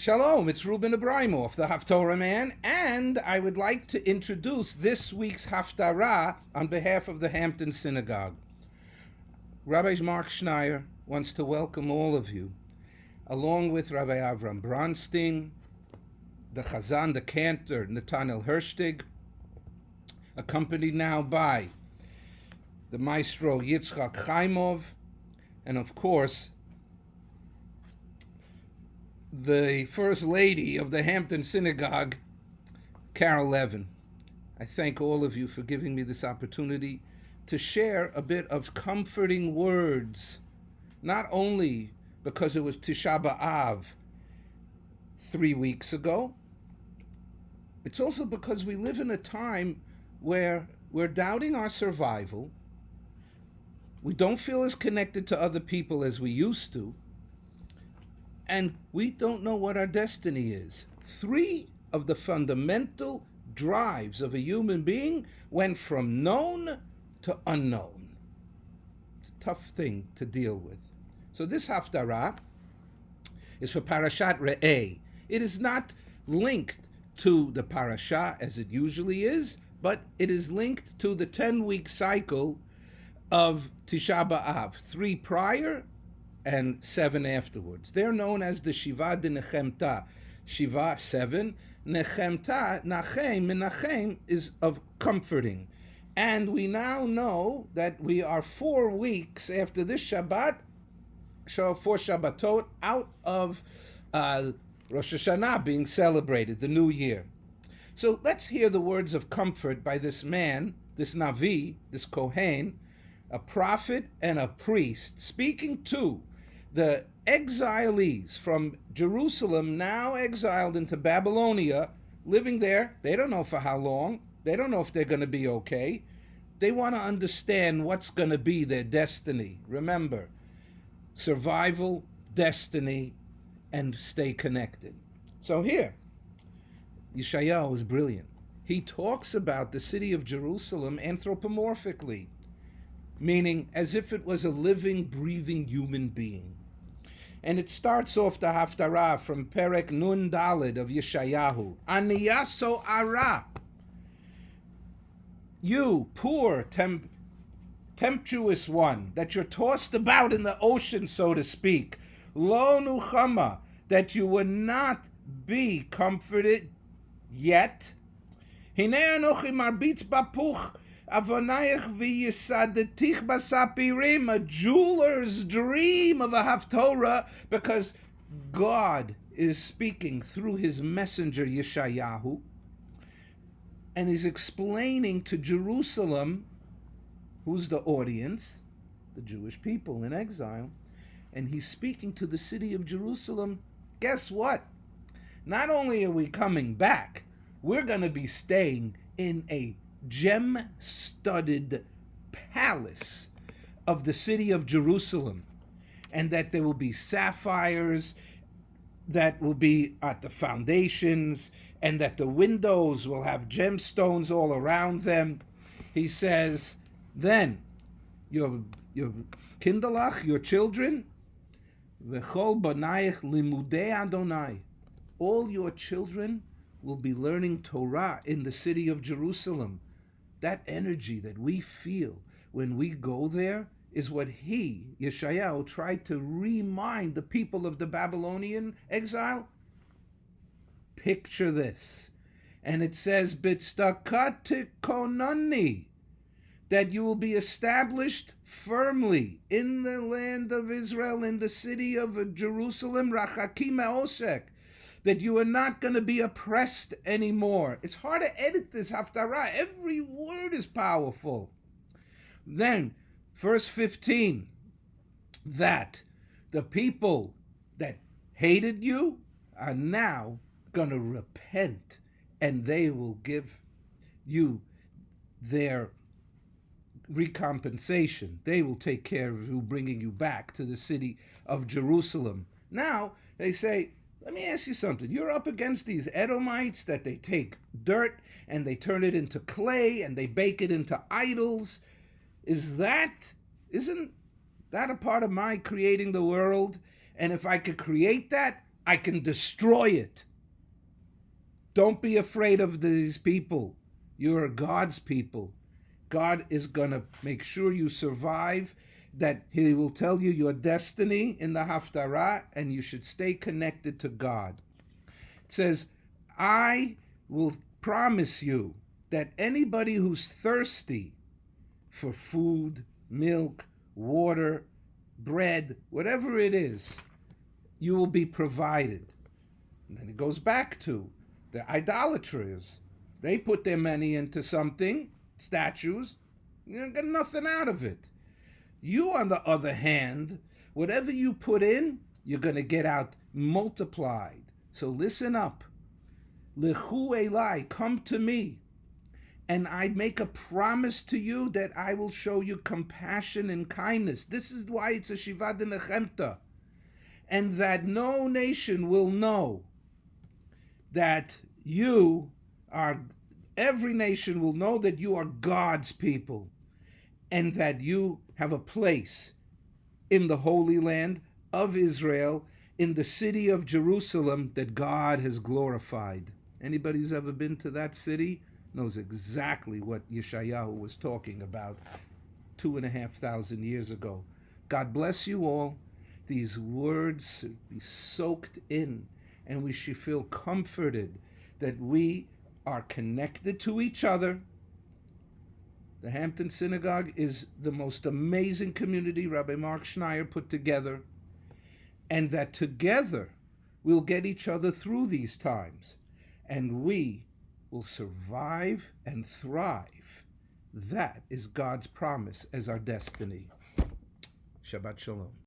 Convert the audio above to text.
Shalom, it's Ruben Abraimov, the Haftorahman, and I would like to introduce this week's Haftarah on behalf of the Hamptons Synagogue. Rabbi Mark Schneier wants to welcome all of you, along with Rabbi Avram Bronstein, the Chazan, the Cantor, Nathaniel Herstig, accompanied now by the Maestro Yitzchak Chaimov, and of course, the First Lady of the Hampton Synagogue, Carol Levin. I thank all of you for giving me this opportunity to share a bit of comforting words, not only because it was Tisha B'Av 3 weeks ago, it's also because we live in a time where we're doubting our survival, we don't feel as connected to other people as we used to, and we don't know what our destiny is. 3 of the fundamental drives of a human being went from known to unknown. It's a tough thing to deal with. So this Haftarah is for Parashat Re'eh. It is not linked to the parasha as it usually is, but it is linked to the 10-week cycle of Tisha B'Av, 3 prior and 7 afterwards. They're known as the Shiva de Nechemta. Shiva, 7. Nechemta, Nachem, Menachem is of comforting. And we now know that we are 4 weeks after this Shabbat, 4 Shabbatot, out of Rosh Hashanah being celebrated, the new year. So let's hear the words of comfort by this man, this Navi, this Kohen, a prophet and a priest, speaking to the exilees from Jerusalem, now exiled into Babylonia, living there. They don't know for how long. They don't know if they're going to be okay. They want to understand what's going to be their destiny. Remember, survival, destiny, and stay connected. So here, Yeshayahu is brilliant. He talks about the city of Jerusalem anthropomorphically, meaning as if it was a living, breathing human being. And it starts off the Haftarah from Perek Nun Daled of Yeshayahu. Aniyaso ara. You, poor, tempestuous one, that you're tossed about in the ocean, so to speak. Lo nuchama, that you would not be comforted yet. Hine anochi marbitz bapuch. A jeweler's dream of a Haftorah, because God is speaking through his messenger Yeshayahu, and he's explaining to Jerusalem, who's the audience, the Jewish people in exile, and he's speaking to the city of Jerusalem. Guess what? Not only are we coming back, we're going to be staying in a gem-studded palace of the city of Jerusalem, and that there will be sapphires that will be at the foundations, and that the windows will have gemstones all around them. He says, then your kinderlach, your children, v'chol banayich limudei Adonai, all your children will be learning Torah in the city of Jerusalem. That energy that we feel when we go there is what he, Yeshayahu, tried to remind the people of the Babylonian exile. Picture this. And it says, B'tzedakah that you will be established firmly in the land of Israel, in the city of Jerusalem, Rachakim Me'oshek, that you are not going to be oppressed anymore. It's hard to edit this Haftarah. Every word is powerful. Then, verse 15, that the people that hated you are now going to repent, and they will give you their recompensation. They will take care of you, bringing you back to the city of Jerusalem. Now, they say, let me ask you something. You're up against these Edomites that they take dirt and they turn it into clay and they bake it into idols. Isn't that a part of my creating the world? And if I could create that, I can destroy it. Don't be afraid of these people. You're God's people. God is going to make sure you survive, that He will tell you your destiny in the Haftarah, and you should stay connected to God. It says, I will promise you that anybody who's thirsty for food, milk, water, bread, whatever it is, you will be provided. And then it goes back to the idolaters. They put their money into something, statues, you get nothing out of it. You, on the other hand, whatever you put in, you're going to get out multiplied. So listen up. Lechu elai, come to me, and I make a promise to you that I will show you compassion and kindness. This is why it's a Shiva de Nechemta. And that no nation will know that you are, every nation will know that you are God's people, and that you have a place in the Holy Land of Israel, in the city of Jerusalem that God has glorified. Anybody who's ever been to that city knows exactly what Yeshayahu was talking about 2,500 years ago. God bless you all. These words should be soaked in, and we should feel comforted that we are connected to each other. The Hampton Synagogue is the most amazing community Rabbi Mark Schneier put together, and that together we'll get each other through these times, and we will survive and thrive. That is God's promise as our destiny. Shabbat Shalom.